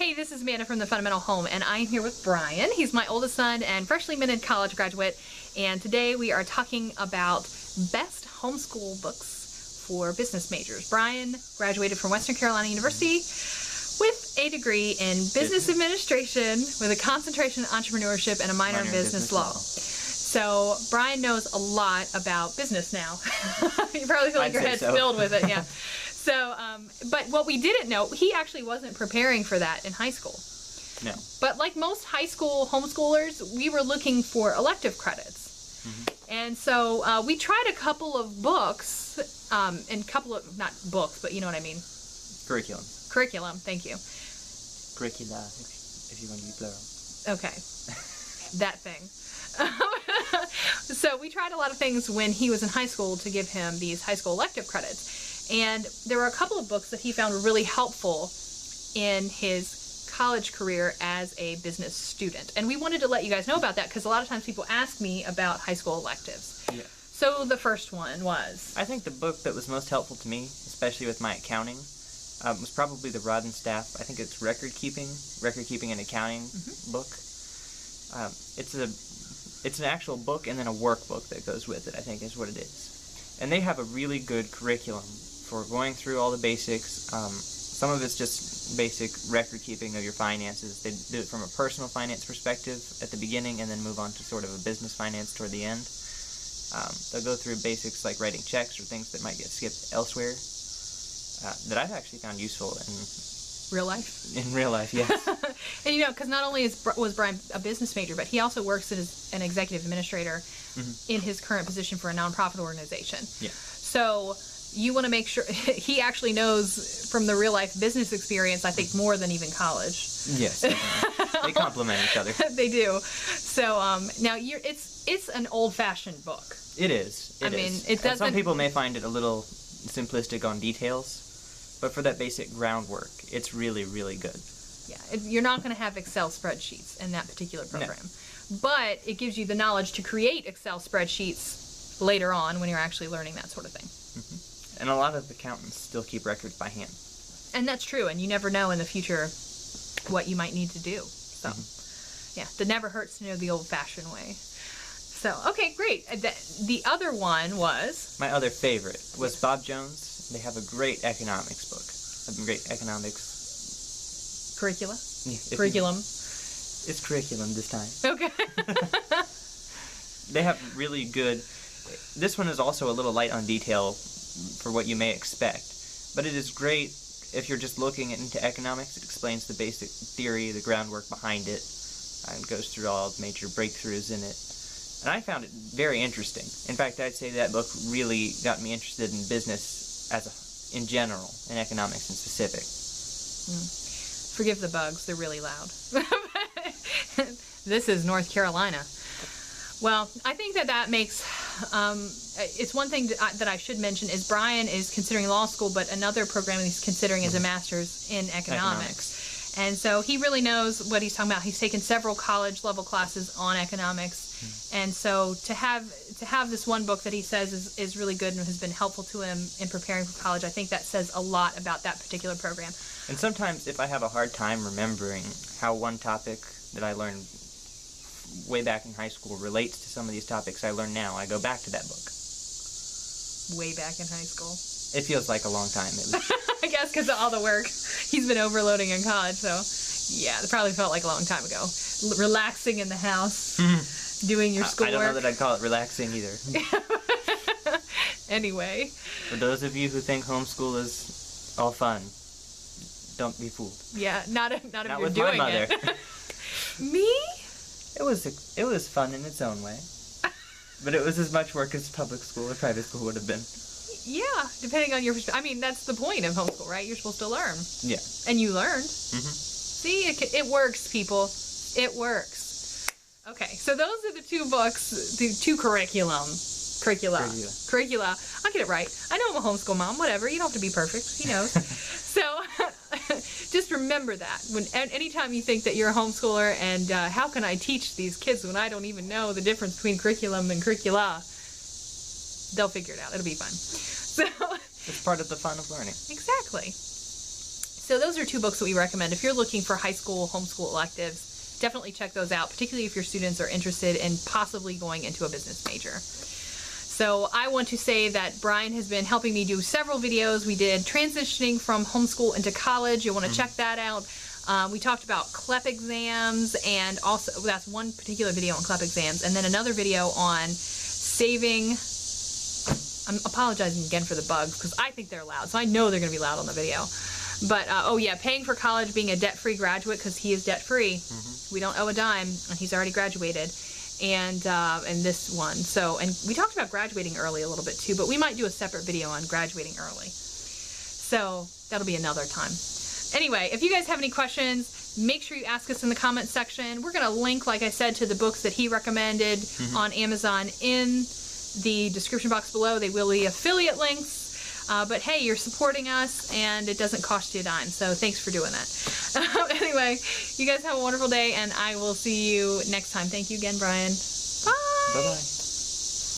Hey, this is Amanda from the Fundamental Home, and I'm here with Brian. He's my oldest son and freshly minted college graduate, and today we are talking about best homeschool books for business majors. Brian graduated from Western Carolina University with a degree in business administration with a concentration in entrepreneurship and a minor in business law. So Brian knows a lot about business now. You probably feel like your head's filled with it, yeah. So, but what we didn't know, he actually wasn't preparing for that in high school. No. But like most high school homeschoolers, we were looking for elective credits. Mm-hmm. And so we tried a couple of books, and couple of, not books, but you know what I mean. Curriculum. Curriculum, thank you. Curricula, if you want to be plural. Okay. That thing. So we tried a lot of things when he was in high school to give him these high school elective credits. And there were a couple of books that he found were really helpful in his college career as a business student. And we wanted to let you guys know about that because a lot of times people ask me about high school electives. Yeah. So the first one was? I think the book that was most helpful to me, especially with my accounting, was probably the Rod and Staff. I think it's record keeping and accounting book. It's an actual book and then a workbook that goes with it, I think is what it is. And they have a really good curriculum for going through all the basics. Some of it's just basic record keeping of your finances. They do it from a personal finance perspective at the beginning and then move on to sort of a business finance toward the end. They'll go through basics like writing checks or things that might get skipped elsewhere that I've actually found useful in real life. In real life, yes. And you know, because not only was Brian a business major, but he also works as an executive administrator in his current position for a nonprofit organization. Yeah. So you want to make sure he actually knows from the real life business experience, I think, more than even college. Yes, they complement each other. They do. So now it's an old-fashioned book. It is. It doesn't. Some people may find it a little simplistic on details, but for that basic groundwork, it's really, really good. Yeah, you're not going to have Excel spreadsheets in that particular program, but it gives you the knowledge to create Excel spreadsheets later on when you're actually learning that sort of thing. And a lot of accountants still keep records by hand. And that's true, and you never know in the future what you might need to do. So, yeah, it never hurts to know the old-fashioned way. So, okay, great. The other one was? My other favorite was Bob Jones. They have a great economics book. A great economics... Curricula? Yeah, curriculum. It's curriculum this time. Okay. They have really good... This one is also a little light on detail for what you may expect, but it is great if you're just looking into economics. It explains the basic theory, the groundwork behind it, and goes through all the major breakthroughs in it. And I found it very interesting. In fact, I'd say that book really got me interested in business in general, in economics in specific. Forgive the bugs, they're really loud. This is North Carolina. Well, I think that makes, it's one thing that I should mention is Brian is considering law school, but another program he's considering is a master's in economics. And so he really knows what he's talking about. He's taken several college-level classes on economics. And so to have this one book that he says is really good and has been helpful to him in preparing for college, I think that says a lot about that particular program. And sometimes if I have a hard time remembering how one topic that I learned way back in high school relates to some of these topics I learn now, I go back to that book. Way back in high school? It feels like a long time. I guess because of all the work he's been overloading in college, so yeah, it probably felt like a long time ago. Relaxing in the house, doing your schoolwork. I don't know that I'd call it relaxing either. Anyway. For those of you who think homeschool is all fun, don't be fooled. Yeah, not if you're with doing my mother. it. Me? It was fun in its own way, but it was as much work as public school or private school would have been. Yeah, depending on your perspective. I mean, that's the point of homeschool, right? You're supposed to learn. Yeah. And you learned. See, it works, people. It works. Okay, so those are the two books, the two curricula. I'll get it right. I know I'm a homeschool mom. Whatever. You don't have to be perfect. He knows. So just remember that anytime you think that you're a homeschooler and how can I teach these kids when I don't even know the difference between curriculum and curricula, they'll figure it out. It'll be fun. So it's part of the fun of learning. Exactly. So those are 2 books that we recommend. If you're looking for high school homeschool electives, definitely check those out, particularly if your students are interested in possibly going into a business major. So I want to say that Brian has been helping me do several videos. We did transitioning from homeschool into college. You'll want to check that out. We talked about CLEP exams, and also that's one particular video on CLEP exams, and then another video on saving. I'm apologizing again for the bugs because I think they're loud, so I know they're going to be loud on the video. But oh yeah, paying for college, being a debt-free graduate, because he is debt-free. We don't owe a dime, and he's already graduated. And this one. So, and we talked about graduating early a little bit too, but we might do a separate video on graduating early. So that'll be another time. Anyway, if you guys have any questions, make sure you ask us in the comments section. We're going to link, like I said, to the books that he recommended on Amazon in the description box below. They will be affiliate links. But hey, you're supporting us, and it doesn't cost you a dime, so thanks for doing that. Anyway, you guys have a wonderful day, and I will see you next time. Thank you again, Brian. Bye! Bye-bye.